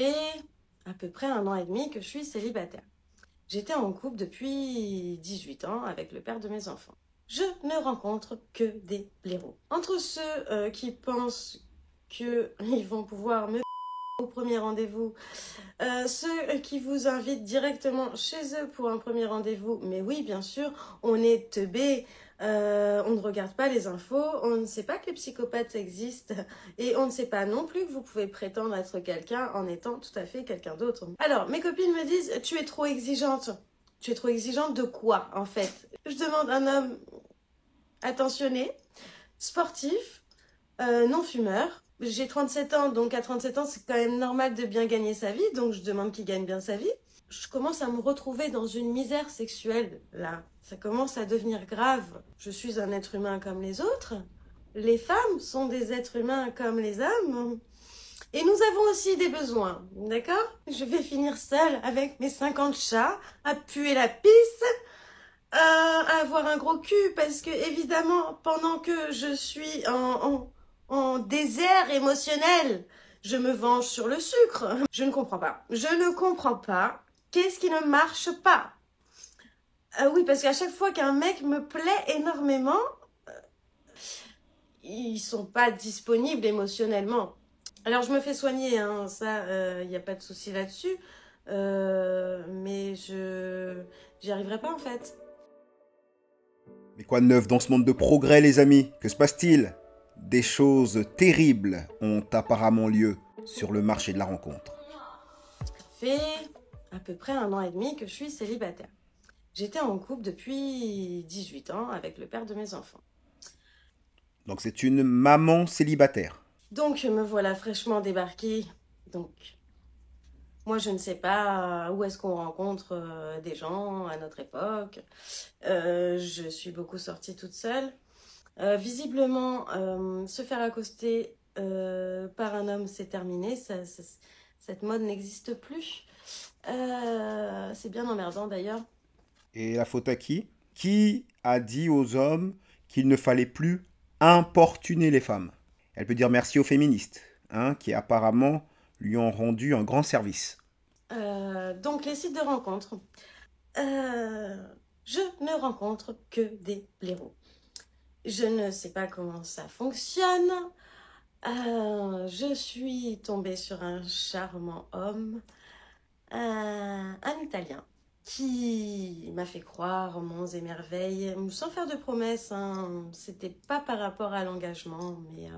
fait à peu près 1 an et demi que je suis célibataire. J'étais en couple depuis 18 ans avec le père de mes enfants. Je ne rencontre que des blaireaux. Entre ceux qui pensent qu'ils vont pouvoir me au premier rendez-vous, ceux qui vous invitent directement chez eux pour un premier rendez-vous, mais oui, bien sûr, on est teubé, on ne regarde pas les infos, on ne sait pas que les psychopathes existent, et on ne sait pas non plus que vous pouvez prétendre être quelqu'un en étant tout à fait quelqu'un d'autre. Alors, mes copines me disent, tu es trop exigeante. Tu es trop exigeante de quoi, en fait? Je demande un homme attentionné, sportif, non fumeur. J'ai 37 ans, donc à 37 ans, c'est quand même normal de bien gagner sa vie, donc je demande qu'il gagne bien sa vie. Je commence à me retrouver dans une misère sexuelle, là. Ça commence à devenir grave. Je suis un être humain comme les autres. Les femmes sont des êtres humains comme les hommes. Et nous avons aussi des besoins, d'accord? Je vais finir seule avec mes 50 chats, à puer la pisse, à avoir un gros cul, parce que évidemment, pendant que je suis en désert émotionnel, je me venge sur le sucre. Je ne comprends pas. Je ne comprends pas. Qu'est-ce qui ne marche pas? Oui, parce qu'à chaque fois qu'un mec me plaît énormément, ils sont pas disponibles émotionnellement. Alors je me fais soigner, hein, ça, y a pas de souci là-dessus, mais j'y arriverai pas en fait. Mais quoi de neuf dans ce monde de progrès, les amis? Que se passe-t-il? Des choses terribles ont apparemment lieu sur le marché de la rencontre. Ça fait à peu près 1 an et demi que je suis célibataire. J'étais en couple depuis 18 ans avec le père de mes enfants. Donc c'est une maman célibataire. Donc me voilà fraîchement débarquée. Donc moi je ne sais pas où est-ce qu'on rencontre des gens à notre époque. Je suis beaucoup sortie toute seule. Visiblement, se faire accoster par un homme, c'est terminé. Cette mode n'existe plus. C'est bien emmerdant d'ailleurs. Et la faute à qui? Qui a dit aux hommes qu'il ne fallait plus importuner les femmes? Elle peut dire merci aux féministes, hein, qui apparemment lui ont rendu un grand service. Donc les sites de rencontres. Je ne rencontre que des blaireaux. Je ne sais pas comment ça fonctionne. Je suis tombée sur un charmant homme, un Italien, qui m'a fait croire monts et merveilles, sans faire de promesses, hein. C'était pas par rapport à l'engagement, mais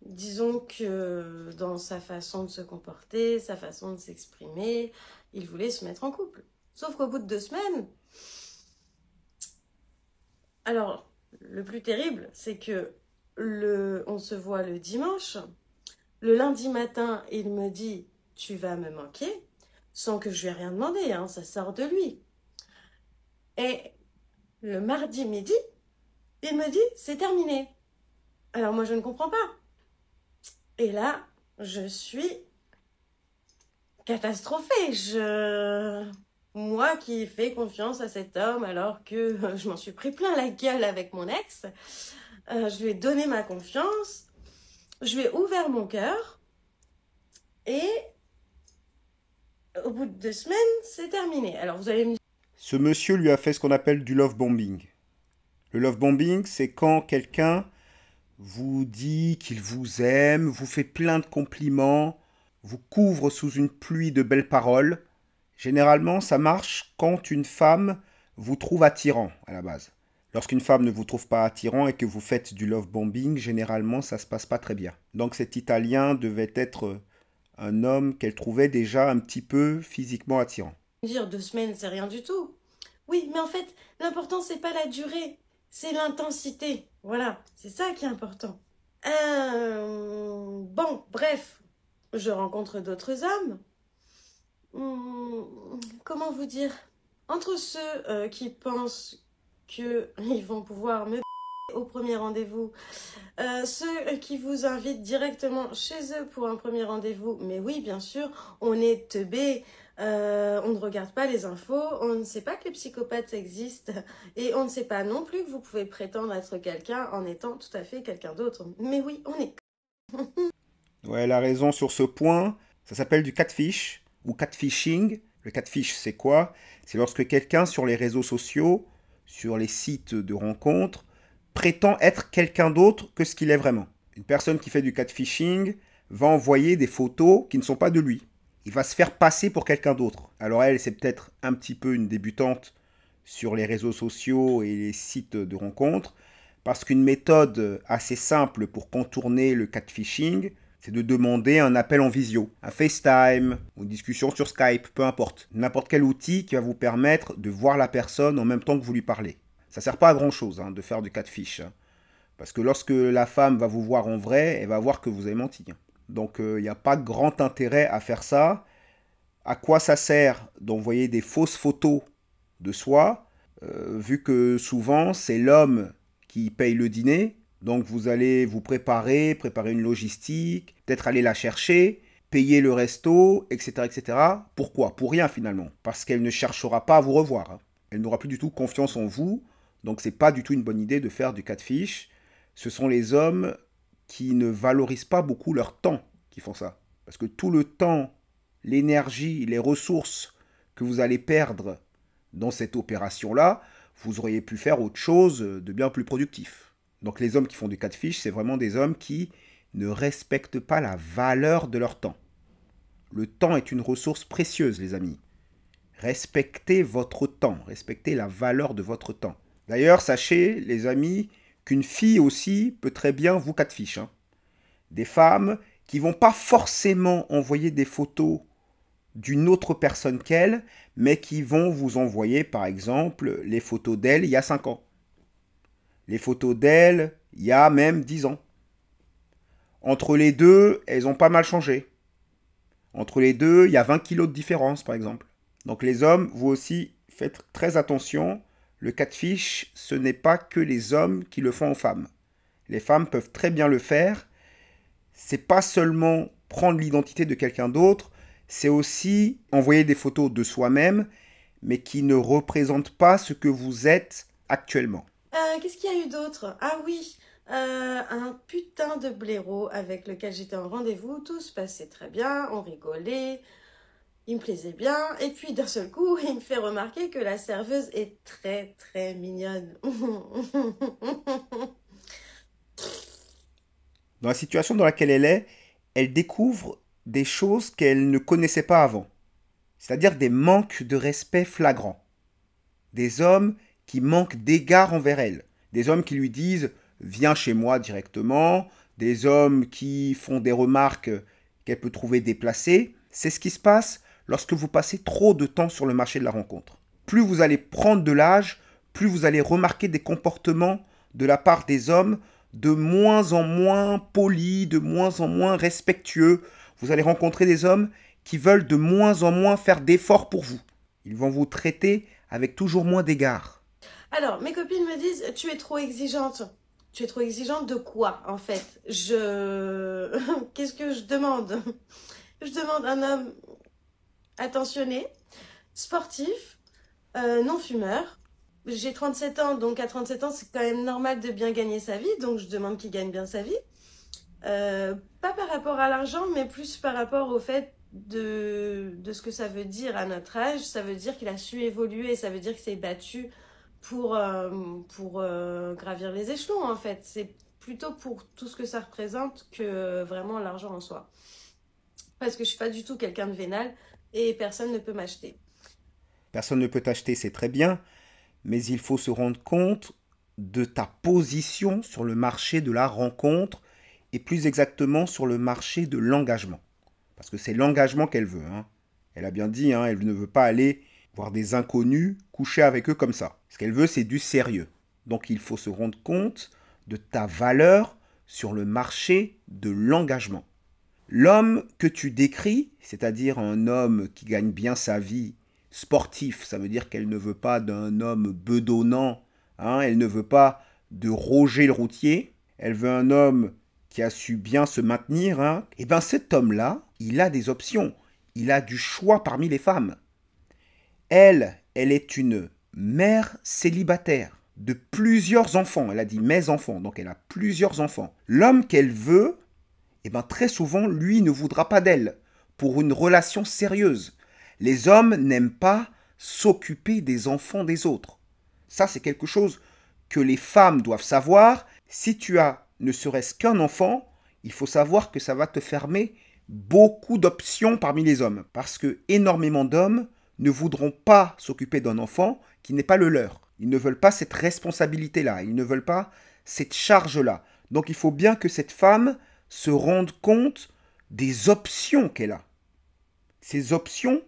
disons que dans sa façon de se comporter, sa façon de s'exprimer, il voulait se mettre en couple. Sauf qu'au bout de 2 semaines, alors le plus terrible, c'est que on se voit le dimanche. Le lundi matin, il me dit « tu vas me manquer », sans que je lui ai rien demandé, hein, ça sort de lui. Et le mardi midi, il me dit « c'est terminé ». Alors moi, je ne comprends pas. Et là, je suis catastrophée. Moi qui fais confiance à cet homme alors que je m'en suis pris plein la gueule avec mon ex, je lui ai donné ma confiance, je lui ai ouvert mon cœur et au bout de 2 semaines, c'est terminé. Alors vous allez me dire... Ce monsieur lui a fait ce qu'on appelle du love bombing. Le love bombing, c'est quand quelqu'un vous dit qu'il vous aime, vous fait plein de compliments, vous couvre sous une pluie de belles paroles. Généralement, ça marche quand une femme vous trouve attirant à la base. Lorsqu'une femme ne vous trouve pas attirant et que vous faites du love bombing, généralement, ça se passe pas très bien. Donc cet Italien devait être un homme qu'elle trouvait déjà un petit peu physiquement attirant. Dire 2 semaines, c'est rien du tout. Oui, mais en fait, l'important, c'est pas la durée, c'est l'intensité. Voilà, c'est ça qui est important. Bon, bref, je rencontre d'autres hommes. Comment vous dire? Entre ceux qui pensent qu'ils vont pouvoir me au premier rendez-vous, ceux qui vous invitent directement chez eux pour un premier rendez-vous, mais oui, bien sûr, on est teubé, on ne regarde pas les infos, on ne sait pas que les psychopathes existent, et on ne sait pas non plus que vous pouvez prétendre être quelqu'un en étant tout à fait quelqu'un d'autre. Mais oui, on est... Ouais, elle a raison sur ce point. Ça s'appelle du catfish ou catfishing. Le catfish, c'est quoi? C'est lorsque quelqu'un sur les réseaux sociaux, sur les sites de rencontres, prétend être quelqu'un d'autre que ce qu'il est vraiment. Une personne qui fait du catfishing va envoyer des photos qui ne sont pas de lui. Il va se faire passer pour quelqu'un d'autre. Alors elle, c'est peut-être un petit peu une débutante sur les réseaux sociaux et les sites de rencontres, parce qu'une méthode assez simple pour contourner le catfishing, c'est de demander un appel en visio, un FaceTime, ou une discussion sur Skype, peu importe. N'importe quel outil qui va vous permettre de voir la personne en même temps que vous lui parlez. Ça ne sert pas à grand chose de faire du catfish. Parce que lorsque la femme va vous voir en vrai, elle va voir que vous avez menti. Donc il n'y a pas grand intérêt à faire ça. À quoi ça sert d'envoyer des fausses photos de soi, vu que souvent c'est l'homme qui paye le dîner, donc vous allez vous préparer une logistique, peut-être aller la chercher, payer le resto, etc. etc. Pourquoi? Pour rien finalement, parce qu'elle ne cherchera pas à vous revoir. Elle n'aura plus du tout confiance en vous, donc c'est pas du tout une bonne idée de faire du catfish. Ce sont les hommes qui ne valorisent pas beaucoup leur temps qui font ça. Parce que tout le temps, l'énergie, les ressources que vous allez perdre dans cette opération-là, vous auriez pu faire autre chose de bien plus productif. Donc les hommes qui font du catfish, c'est vraiment des hommes qui ne respectent pas la valeur de leur temps. Le temps est une ressource précieuse, les amis. Respectez votre temps, respectez la valeur de votre temps. D'ailleurs, sachez, les amis, qu'une fille aussi peut très bien vous catfish. Des femmes qui vont pas forcément envoyer des photos d'une autre personne qu'elle, mais qui vont vous envoyer, par exemple, les photos d'elle il y a 5 ans. Les photos d'elle il y a même 10 ans. Entre les deux, elles ont pas mal changé. Entre les deux, il y a 20 kilos de différence, par exemple. Donc les hommes, vous aussi, faites très attention. Le catfish, ce n'est pas que les hommes qui le font aux femmes. Les femmes peuvent très bien le faire. C'est pas seulement prendre l'identité de quelqu'un d'autre, c'est aussi envoyer des photos de soi-même, mais qui ne représentent pas ce que vous êtes actuellement. Qu'est-ce qu'il y a eu d'autre? Ah oui, un putain de blaireau avec lequel j'étais en rendez-vous. Tout se passait très bien, on rigolait, il me plaisait bien. Et puis d'un seul coup, il me fait remarquer que la serveuse est très très mignonne. Dans la situation dans laquelle elle est, elle découvre des choses qu'elle ne connaissait pas avant. C'est-à-dire des manques de respect flagrants. Des hommes qui manquent d'égard envers elle. Des hommes qui lui disent « viens chez moi directement », des hommes qui font des remarques qu'elle peut trouver déplacées. C'est ce qui se passe lorsque vous passez trop de temps sur le marché de la rencontre. Plus vous allez prendre de l'âge, plus vous allez remarquer des comportements de la part des hommes de moins en moins polis, de moins en moins respectueux. Vous allez rencontrer des hommes qui veulent de moins en moins faire d'efforts pour vous. Ils vont vous traiter avec toujours moins d'égard. Alors, mes copines me disent, tu es trop exigeante. Tu es trop exigeante de quoi, en fait? Qu'est-ce que je demande? Je demande un homme attentionné, sportif, non fumeur. J'ai 37 ans, donc à 37 ans, c'est quand même normal de bien gagner sa vie. Donc, je demande qu'il gagne bien sa vie. Pas par rapport à l'argent, mais plus par rapport au fait de ce que ça veut dire à notre âge. Ça veut dire qu'il a su évoluer, ça veut dire qu'il s'est battu pour gravir les échelons, en fait. C'est plutôt pour tout ce que ça représente que vraiment l'argent en soi. Parce que je suis pas du tout quelqu'un de vénal et personne ne peut m'acheter. Personne ne peut t'acheter, c'est très bien, mais il faut se rendre compte de ta position sur le marché de la rencontre et plus exactement sur le marché de l'engagement. Parce que c'est l'engagement qu'elle veut. Elle a bien dit, elle ne veut pas aller voir des inconnus, coucher avec eux comme ça. Ce qu'elle veut, c'est du sérieux. Donc il faut se rendre compte de ta valeur sur le marché de l'engagement. L'homme que tu décris, c'est-à-dire un homme qui gagne bien sa vie, sportif, ça veut dire qu'elle ne veut pas d'un homme bedonnant, elle ne veut pas de Roger le routier, elle veut un homme qui a su bien se maintenir, et bien cet homme-là, il a des options, il a du choix parmi les femmes. Elle est une mère célibataire de plusieurs enfants, elle a dit mes enfants, donc elle a plusieurs enfants. L'homme qu'elle veut, très souvent, lui ne voudra pas d'elle. pour une relation sérieuse. Les hommes n'aiment pas s'occuper des enfants des autres. Ça, c'est quelque chose que les femmes doivent savoir. Si tu as ne serait-ce qu'un enfant, il faut savoir que ça va te fermer beaucoup d'options parmi les hommes. Parce que énormément d'hommes ne voudront pas s'occuper d'un enfant qui n'est pas le leur. Ils ne veulent pas cette responsabilité-là. Ils ne veulent pas cette charge-là. Donc il faut bien que cette femme se rende compte des options qu'elle a. Ces options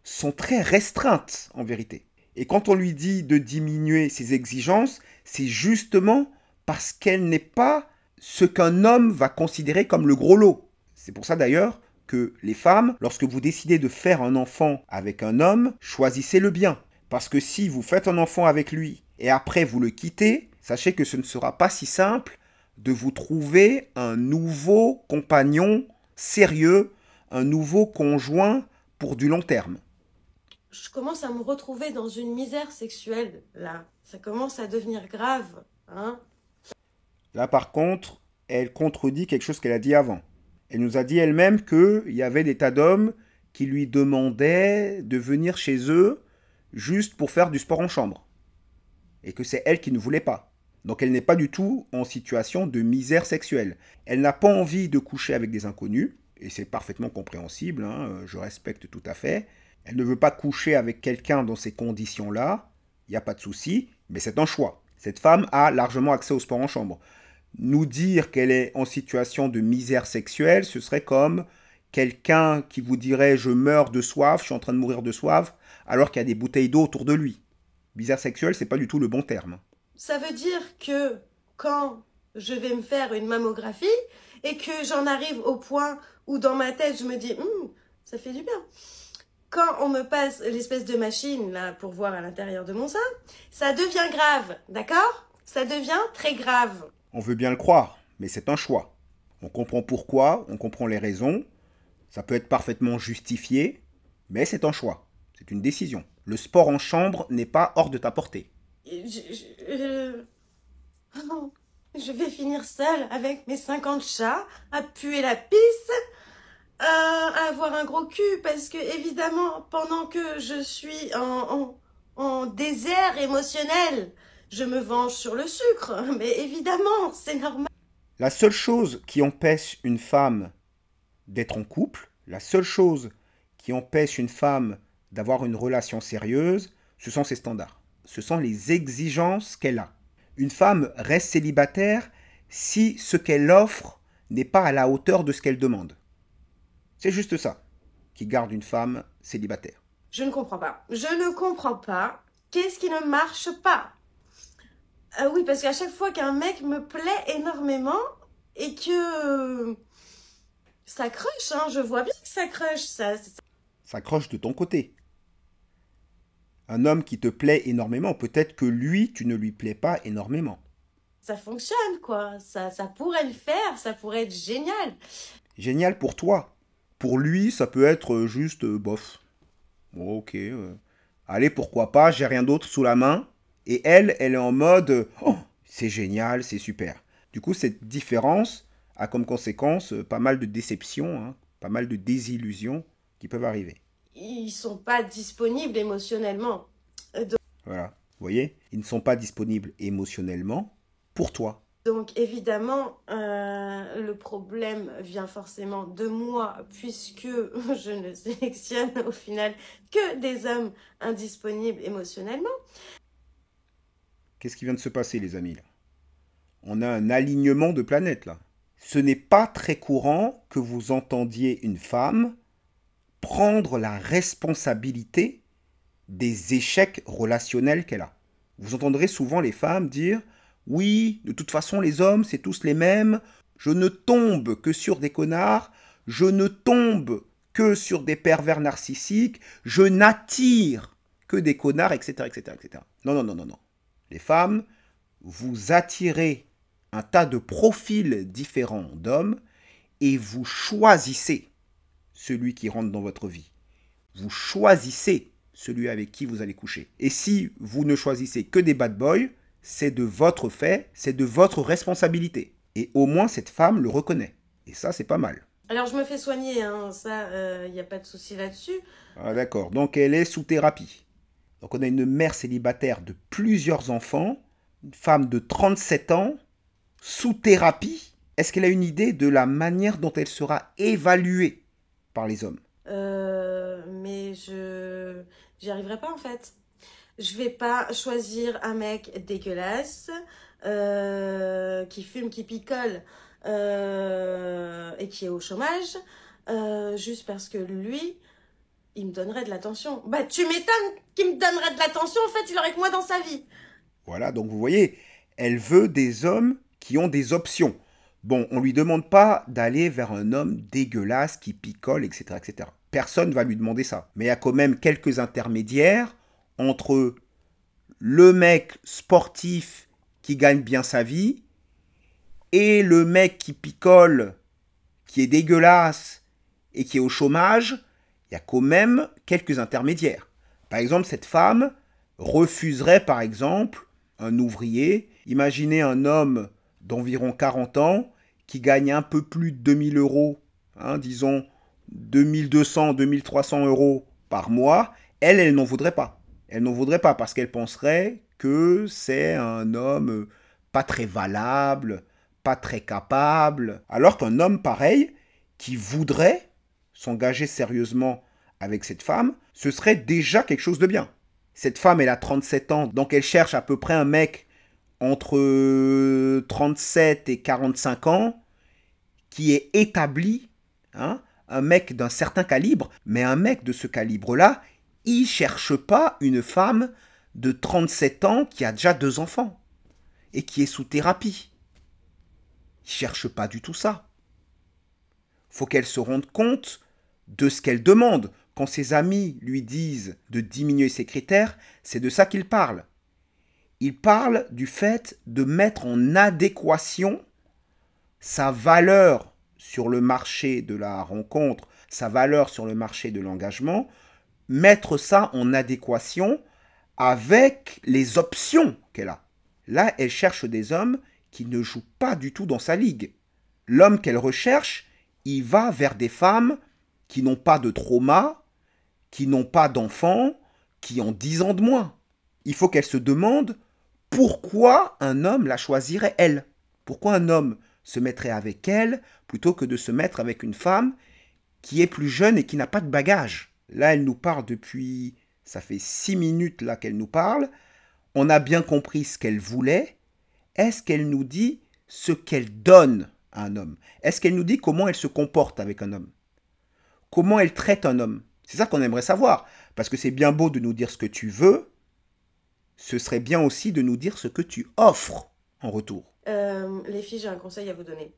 sont très restreintes en vérité. Et quand on lui dit de diminuer ses exigences, c'est justement parce qu'elle n'est pas ce qu'un homme va considérer comme le gros lot. C'est pour ça d'ailleurs que les femmes, lorsque vous décidez de faire un enfant avec un homme, choisissez-le bien. Parce que si vous faites un enfant avec lui et après vous le quittez, sachez que ce ne sera pas si simple de vous trouver un nouveau compagnon sérieux, un nouveau conjoint pour du long terme. Je commence à me retrouver dans une misère sexuelle, là. Ça commence à devenir grave, hein. Là, par contre, elle contredit quelque chose qu'elle a dit avant. Elle nous a dit elle-même qu'il y avait des tas d'hommes qui lui demandaient de venir chez eux juste pour faire du sport en chambre. Et que c'est elle qui ne voulait pas. Donc elle n'est pas du tout en situation de misère sexuelle. Elle n'a pas envie de coucher avec des inconnus, et c'est parfaitement compréhensible, hein, je respecte tout à fait. Elle ne veut pas coucher avec quelqu'un dans ces conditions-là, il n'y a pas de souci, mais c'est un choix. Cette femme a largement accès au sport en chambre. Nous dire qu'elle est en situation de misère sexuelle, ce serait comme quelqu'un qui vous dirait « je meurs de soif, je suis en train de mourir de soif », alors qu'il y a des bouteilles d'eau autour de lui. Misère sexuelle, c'est pas du tout le bon terme. Ça veut dire que quand je vais me faire une mammographie et que j'en arrive au point où dans ma tête je me dis « ça fait du bien ». Quand on me passe l'espèce de machine là pour voir à l'intérieur de mon sein, ça devient grave, d'accord? Ça devient très grave. On veut bien le croire, mais c'est un choix. On comprend pourquoi, on comprend les raisons. Ça peut être parfaitement justifié, mais c'est un choix. C'est une décision. Le sport en chambre n'est pas hors de ta portée. Je vais finir seule avec mes 50 chats, à puer la pisse, à avoir un gros cul, parce que évidemment, pendant que je suis en désert émotionnel, je me venge sur le sucre, mais évidemment, c'est normal. La seule chose qui empêche une femme d'être en couple, la seule chose qui empêche une femme d'avoir une relation sérieuse, ce sont ses standards. Ce sont les exigences qu'elle a. Une femme reste célibataire si ce qu'elle offre n'est pas à la hauteur de ce qu'elle demande. C'est juste ça qui garde une femme célibataire. Je ne comprends pas. Je ne comprends pas. Qu'est-ce qui ne marche pas? Oui, parce qu'à chaque fois qu'un mec me plaît énormément et que ça crush, hein, je vois bien que ça crush. Ça croche de ton côté. Un homme qui te plaît énormément, peut-être que lui, tu ne lui plais pas énormément. Ça fonctionne, quoi. Ça pourrait le faire, ça pourrait être génial. Génial pour toi. Pour lui, ça peut être juste bof. Bon, ok. Allez, pourquoi pas, j'ai rien d'autre sous la main. Et elle est en mode oh, c'est génial, c'est super. Du coup, cette différence a comme conséquence pas mal de déceptions, hein, pas mal de désillusions qui peuvent arriver. Ils sont pas disponibles émotionnellement. Voilà. Vous voyez, ils ne sont pas disponibles émotionnellement pour toi. Donc évidemment, le problème vient forcément de moi, puisque je ne sélectionne au final que des hommes indisponibles émotionnellement. Qu'est-ce qui vient de se passer, les amis là? On a un alignement de planètes, là. Ce n'est pas très courant que vous entendiez une femme prendre la responsabilité des échecs relationnels qu'elle a. Vous entendrez souvent les femmes dire « Oui, de toute façon, les hommes, c'est tous les mêmes. Je ne tombe que sur des connards. Je ne tombe que sur des pervers narcissiques. Je n'attire que des connards, etc., etc., etc. » Non, non, non, non, non. Les femmes, vous attirez un tas de profils différents d'hommes et vous choisissez celui qui rentre dans votre vie. Vous choisissez celui avec qui vous allez coucher. Et si vous ne choisissez que des bad boys, c'est de votre fait, c'est de votre responsabilité. Et au moins cette femme le reconnaît. Et ça, c'est pas mal. Alors, je me fais soigner, hein, ça, il n'y a pas de souci là-dessus. Ah, d'accord. Donc elle est sous thérapie. Donc on a une mère célibataire de plusieurs enfants, une femme de 37 ans, sous thérapie. Est-ce qu'elle a une idée de la manière dont elle sera évaluée par les hommes? Mais j'y arriverai pas, en fait. Je vais pas choisir un mec dégueulasse, qui fume, qui picole, et qui est au chômage, juste parce que lui, il me donnerait de l'attention. Bah, tu m'étonnes qu'il me donnerait de l'attention, en fait, il aurait que moi dans sa vie. Voilà, donc vous voyez, elle veut des hommes qui ont des options. Bon, on ne lui demande pas d'aller vers un homme dégueulasse qui picole, etc., etc. Personne ne va lui demander ça. Mais il y a quand même quelques intermédiaires entre le mec sportif qui gagne bien sa vie et le mec qui picole, qui est dégueulasse et qui est au chômage. Il y a quand même quelques intermédiaires. Par exemple, cette femme refuserait, par exemple, un ouvrier. Imaginez un homme d'environ 40 ans qui gagne un peu plus de 2000 euros, hein, disons 2200, 2300 euros par mois. Elle n'en voudrait pas. Elle n'en voudrait pas parce qu'elle penserait que c'est un homme pas très valable, pas très capable. Alors qu'un homme pareil, qui voudrait s'engager sérieusement avec cette femme, ce serait déjà quelque chose de bien. Cette femme, elle a 37 ans, donc elle cherche à peu près un mec entre 37 et 45 ans qui est établi, hein, un mec d'un certain calibre, mais un mec de ce calibre-là, il cherche pas une femme de 37 ans qui a déjà 2 enfants et qui est sous thérapie. Il cherche pas du tout ça. Faut qu'elle se rende compte de ce qu'elle demande. Quand ses amis lui disent de diminuer ses critères, c'est de ça qu'il parle. Il parle du fait de mettre en adéquation sa valeur sur le marché de la rencontre, sa valeur sur le marché de l'engagement, mettre ça en adéquation avec les options qu'elle a. Là, elle cherche des hommes qui ne jouent pas du tout dans sa ligue. L'homme qu'elle recherche, il va vers des femmes qui n'ont pas de trauma, qui n'ont pas d'enfants, qui ont 10 ans de moins. Il faut qu'elle se demande pourquoi un homme la choisirait elle. Pourquoi un homme se mettrait avec elle plutôt que de se mettre avec une femme qui est plus jeune et qui n'a pas de bagage. Là, elle nous parle depuis, ça fait 6 minutes là qu'elle nous parle. On a bien compris ce qu'elle voulait. Est-ce qu'elle nous dit ce qu'elle donne à un homme? Est-ce qu'elle nous dit comment elle se comporte avec un homme? Comment elle traite un homme? C'est ça qu'on aimerait savoir. Parce que c'est bien beau de nous dire ce que tu veux, ce serait bien aussi de nous dire ce que tu offres en retour. Les filles, j'ai un conseil à vous donner.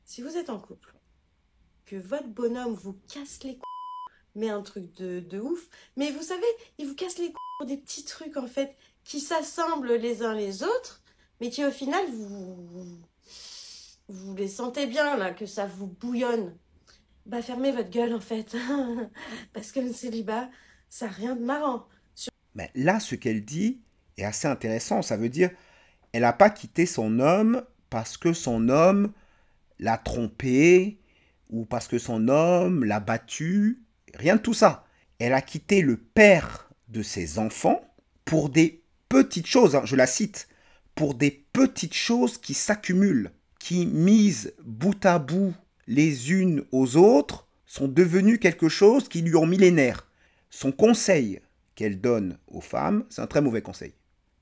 Si vous êtes en couple, que votre bonhomme vous casse les couilles, mais un truc de ouf, mais vous savez, il vous casse les couilles pour des petits trucs, en fait, qui s'assemblent les uns les autres, mais qui, au final, vous les sentez bien, là, que ça vous bouillonne. Bah, fermez votre gueule, en fait. Parce que le célibat, ça n'a rien de marrant. Mais là, ce qu'elle dit est assez intéressant. Ça veut dire, elle n'a pas quitté son homme parce que son homme l'a trompé ou parce que son homme l'a battu. Rien de tout ça. Elle a quitté le père de ses enfants pour des petites choses, hein, je la cite, pour des petites choses qui s'accumulent, qui, mises bout à bout les unes aux autres, sont devenues quelque chose qui lui ont mis les nerfs. Son conseil qu'elle donne aux femmes, c'est un très mauvais conseil.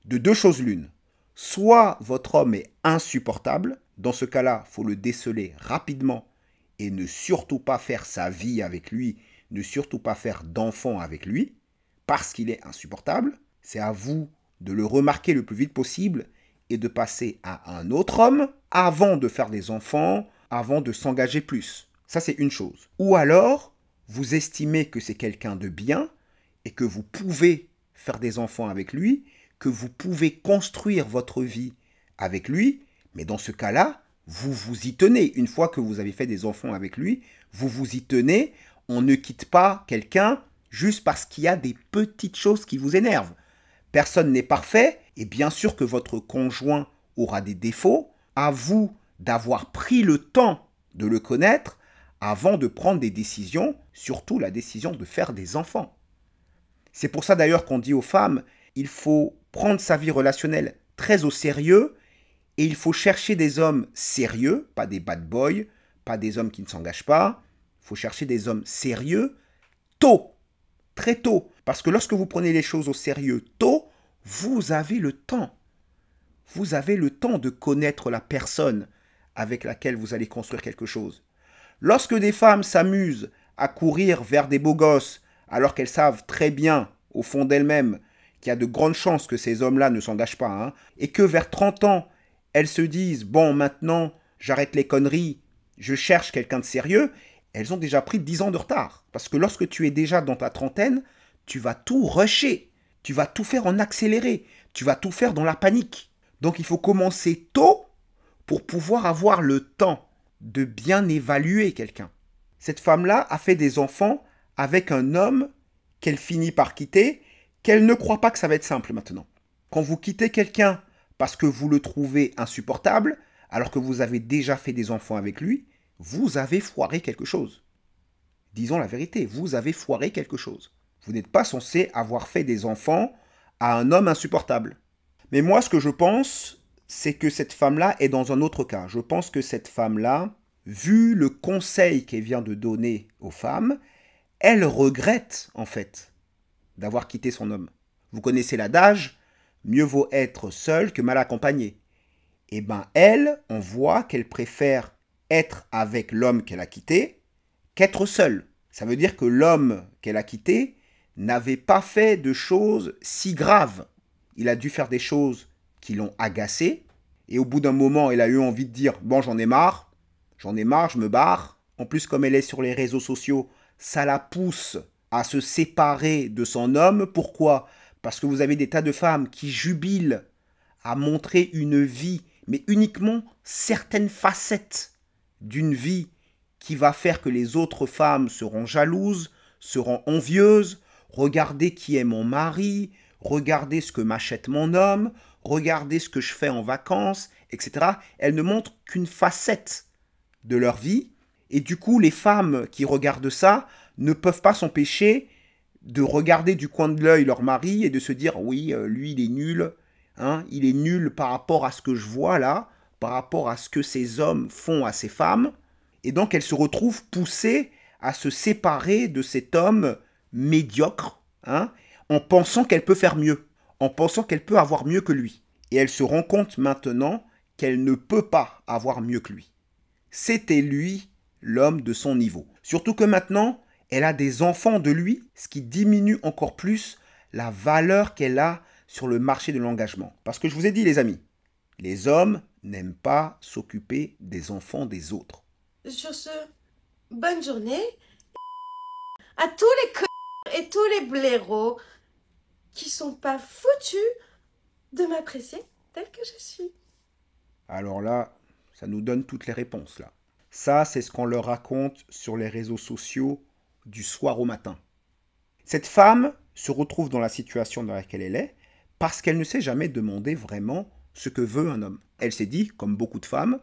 De deux choses l'une. Soit votre homme est insupportable, dans ce cas-là, il faut le déceler rapidement et ne surtout pas faire sa vie avec lui, ne surtout pas faire d'enfant avec lui, parce qu'il est insupportable. C'est à vous de le remarquer le plus vite possible et de passer à un autre homme avant de faire des enfants, avant de s'engager plus. Ça, c'est une chose. Ou alors, vous estimez que c'est quelqu'un de bien et que vous pouvez faire des enfants avec lui, que vous pouvez construire votre vie avec lui, mais dans ce cas-là, vous vous y tenez. Une fois que vous avez fait des enfants avec lui, vous vous y tenez. On ne quitte pas quelqu'un juste parce qu'il y a des petites choses qui vous énervent. Personne n'est parfait, et bien sûr que votre conjoint aura des défauts. À vous d'avoir pris le temps de le connaître, avant de prendre des décisions, surtout la décision de faire des enfants. C'est pour ça d'ailleurs qu'on dit aux femmes, il faut prendre sa vie relationnelle très au sérieux et il faut chercher des hommes sérieux, pas des bad boys, pas des hommes qui ne s'engagent pas. Il faut chercher des hommes sérieux tôt, très tôt. Parce que lorsque vous prenez les choses au sérieux tôt, vous avez le temps. Vous avez le temps de connaître la personne avec laquelle vous allez construire quelque chose. Lorsque des femmes s'amusent à courir vers des beaux gosses, alors qu'elles savent très bien, au fond d'elles-mêmes, qu'il y a de grandes chances que ces hommes-là ne s'engagent pas, hein, et que vers 30 ans, elles se disent « Bon, maintenant, j'arrête les conneries, je cherche quelqu'un de sérieux », elles ont déjà pris 10 ans de retard. Parce que lorsque tu es déjà dans ta trentaine, tu vas tout rusher, tu vas tout faire en accéléré, tu vas tout faire dans la panique. Donc il faut commencer tôt pour pouvoir avoir le temps de bien évaluer quelqu'un. Cette femme-là a fait des enfants avec un homme qu'elle finit par quitter, qu'elle ne croit pas que ça va être simple maintenant. Quand vous quittez quelqu'un parce que vous le trouvez insupportable, alors que vous avez déjà fait des enfants avec lui, vous avez foiré quelque chose. Disons la vérité, vous avez foiré quelque chose. Vous n'êtes pas censé avoir fait des enfants à un homme insupportable. Mais moi, ce que je pense, c'est que cette femme-là est dans un autre cas. Je pense que cette femme-là, vu le conseil qu'elle vient de donner aux femmes, elle regrette, en fait, d'avoir quitté son homme. Vous connaissez l'adage, mieux vaut être seul que mal accompagné. Eh bien, elle, on voit qu'elle préfère être avec l'homme qu'elle a quitté qu'être seule. Ça veut dire que l'homme qu'elle a quitté n'avait pas fait de choses si graves. Il a dû faire des choses qui l'ont agacée, et au bout d'un moment, elle a eu envie de dire « Bon, j'en ai marre, je me barre ». En plus, comme elle est sur les réseaux sociaux, ça la pousse à se séparer de son homme. Pourquoi ? Parce que vous avez des tas de femmes qui jubilent à montrer une vie, mais uniquement certaines facettes d'une vie qui va faire que les autres femmes seront jalouses, seront envieuses. Regardez qui est mon mari, regardez ce que m'achète mon homme, regardez ce que je fais en vacances, etc. Elles ne montrent qu'une facette de leur vie. Et du coup, les femmes qui regardent ça ne peuvent pas s'empêcher de regarder du coin de l'œil leur mari et de se dire « Oui, lui, il est nul. Hein, il est nul par rapport à ce que je vois là, par rapport à ce que ces hommes font à ces femmes. » Et donc, elles se retrouvent poussées à se séparer de cet homme médiocre, hein, en pensant qu'elle peut faire mieux, en pensant qu'elle peut avoir mieux que lui. Et elle se rend compte maintenant qu'elle ne peut pas avoir mieux que lui. C'était lui, l'homme de son niveau. Surtout que maintenant, elle a des enfants de lui, ce qui diminue encore plus la valeur qu'elle a sur le marché de l'engagement. Parce que je vous ai dit, les amis, les hommes n'aiment pas s'occuper des enfants des autres. Sur ce, bonne journée à tous les et tous les blaireaux qui sont pas foutus de m'apprécier telle que je suis. Alors là, ça nous donne toutes les réponses là. Ça, c'est ce qu'on leur raconte sur les réseaux sociaux du soir au matin. Cette femme se retrouve dans la situation dans laquelle elle est parce qu'elle ne s'est jamais demandé vraiment ce que veut un homme. Elle s'est dit, comme beaucoup de femmes,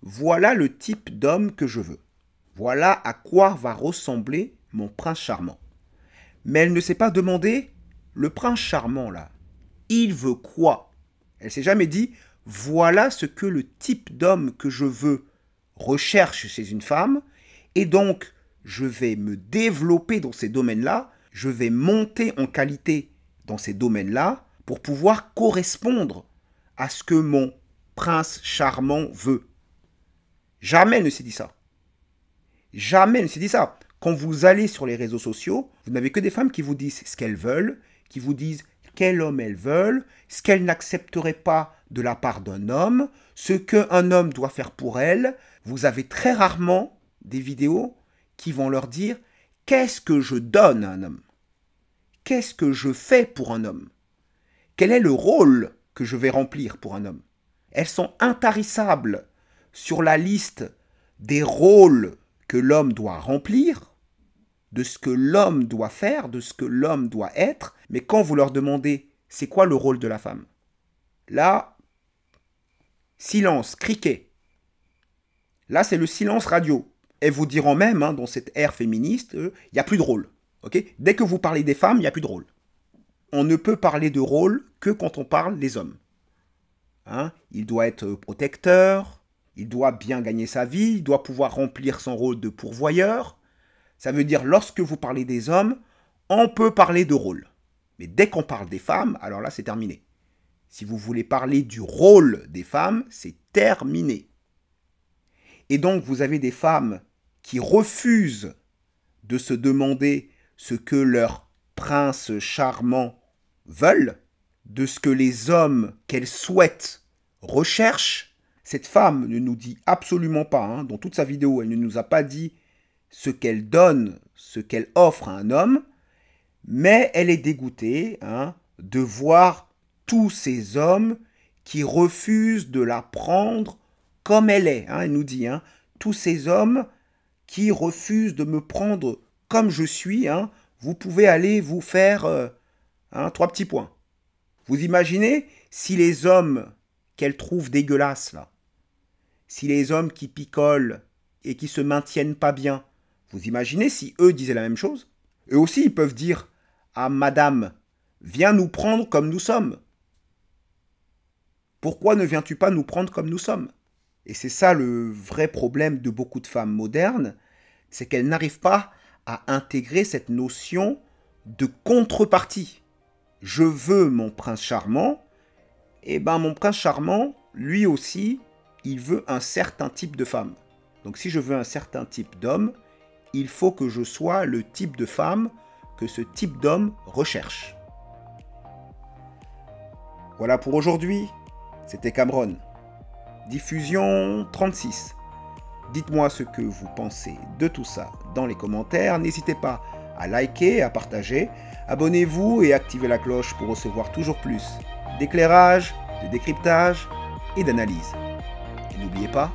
voilà le type d'homme que je veux. Voilà à quoi va ressembler mon prince charmant. Mais elle ne s'est pas demandé, le prince charmant là, il veut quoi? Elle s'est jamais dit, voilà ce que le type d'homme que je veux recherche chez une femme, et donc je vais me développer dans ces domaines-là, je vais monter en qualité dans ces domaines-là pour pouvoir correspondre à ce que mon prince charmant veut. Jamais elle ne s'est dit ça. Jamais elle ne s'est dit ça. Quand vous allez sur les réseaux sociaux, vous n'avez que des femmes qui vous disent ce qu'elles veulent, qui vous disent quel homme elles veulent, ce qu'elles n'accepteraient pas de la part d'un homme, ce qu'un homme doit faire pour elles. Vous avez très rarement des vidéos qui vont leur dire qu'est-ce que je donne à un homme? Qu'est-ce que je fais pour un homme? Quel est le rôle que je vais remplir pour un homme? Elles sont intarissables sur la liste des rôles que l'homme doit remplir, de ce que l'homme doit faire, de ce que l'homme doit être. Mais quand vous leur demandez c'est quoi le rôle de la femme, là, silence, criquet. Là, c'est le silence radio. elles vous diront même, dans cette ère féministe, il n'y a plus de rôle. Okay, dès que vous parlez des femmes, il n'y a plus de rôle. On ne peut parler de rôle que quand on parle des hommes. Il doit être protecteur, il doit bien gagner sa vie, il doit pouvoir remplir son rôle de pourvoyeur. Ça veut dire, lorsque vous parlez des hommes, on peut parler de rôle. Mais dès qu'on parle des femmes, alors là, c'est terminé. Si vous voulez parler du rôle des femmes, c'est terminé. Et donc, vous avez des femmes qui refusent de se demander ce que leurs princes charmants veulent, de ce que les hommes qu'elles souhaitent recherchent. Cette femme ne nous dit absolument pas, dans toute sa vidéo, elle ne nous a pas dit ce qu'elle donne, ce qu'elle offre à un homme, mais elle est dégoûtée de voir tous ces hommes qui refusent de la prendre comme elle est. Elle nous dit, tous ces hommes qui refusent de me prendre comme je suis, vous pouvez aller vous faire 3 petits points. Vous imaginez si les hommes qu'elle trouve dégueulasses, là, si les hommes qui picolent et qui se maintiennent pas bien, vous imaginez si eux disaient la même chose? Eux aussi, ils peuvent dire à madame, viens nous prendre comme nous sommes. Pourquoi ne viens-tu pas nous prendre comme nous sommes? Et c'est ça le vrai problème de beaucoup de femmes modernes, c'est qu'elles n'arrivent pas à intégrer cette notion de contrepartie. Je veux mon prince charmant, et mon prince charmant, lui aussi, il veut un certain type de femme. Donc si je veux un certain type d'homme, il faut que je sois le type de femme que ce type d'homme recherche. Voilà pour aujourd'hui, c'était Cameron. Diffusion 36. Dites-moi ce que vous pensez de tout ça dans les commentaires. N'hésitez pas à liker, à partager. Abonnez-vous et activez la cloche pour recevoir toujours plus d'éclairage, de décryptage et d'analyse. Et n'oubliez pas,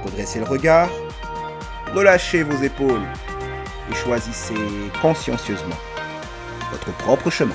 redressez le regard, relâchez vos épaules et choisissez consciencieusement votre propre chemin.